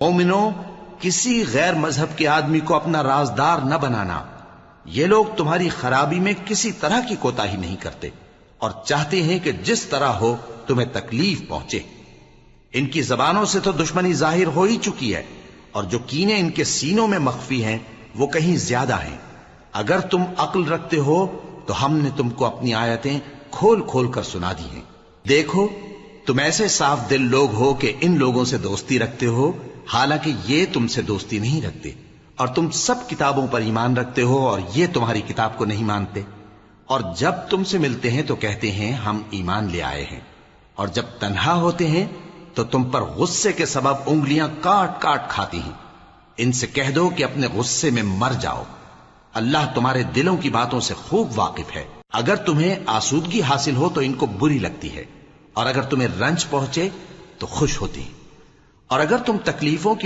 مومنو، کسی غیر مذہب کے آدمی کو اپنا رازدار نہ بنانا. یہ لوگ تمہاری خرابی میں کسی طرح کی کوتاہی نہیں کرتے اور چاہتے ہیں کہ جس طرح ہو تمہیں تکلیف پہنچے. ان کی زبانوں سے تو دشمنی ظاہر ہو ہی چکی ہے، اور جو کینے ان کے سینوں میں مخفی ہیں وہ کہیں زیادہ ہیں. اگر تم عقل رکھتے ہو تو ہم نے تم کو اپنی آیتیں کھول کھول کر سنا دی ہیں. دیکھو، تم ایسے صاف دل لوگ ہو کہ ان لوگوں سے دوستی رکھتے ہو، حالانکہ یہ تم سے دوستی نہیں رکھتے، اور تم سب کتابوں پر ایمان رکھتے ہو اور یہ تمہاری کتاب کو نہیں مانتے. اور جب تم سے ملتے ہیں تو کہتے ہیں ہم ایمان لے آئے ہیں، اور جب تنہا ہوتے ہیں تو تم پر غصے کے سبب انگلیاں کاٹ کاٹ کھاتی ہیں. ان سے کہہ دو کہ اپنے غصے میں مر جاؤ. اللہ تمہارے دلوں کی باتوں سے خوب واقف ہے. اگر تمہیں آسودگی حاصل ہو تو ان کو بری لگتی ہے، اور اگر تمہیں رنج پہنچے تو خوش ہوتی ہیں. اور اگر تم تکلیفوں کی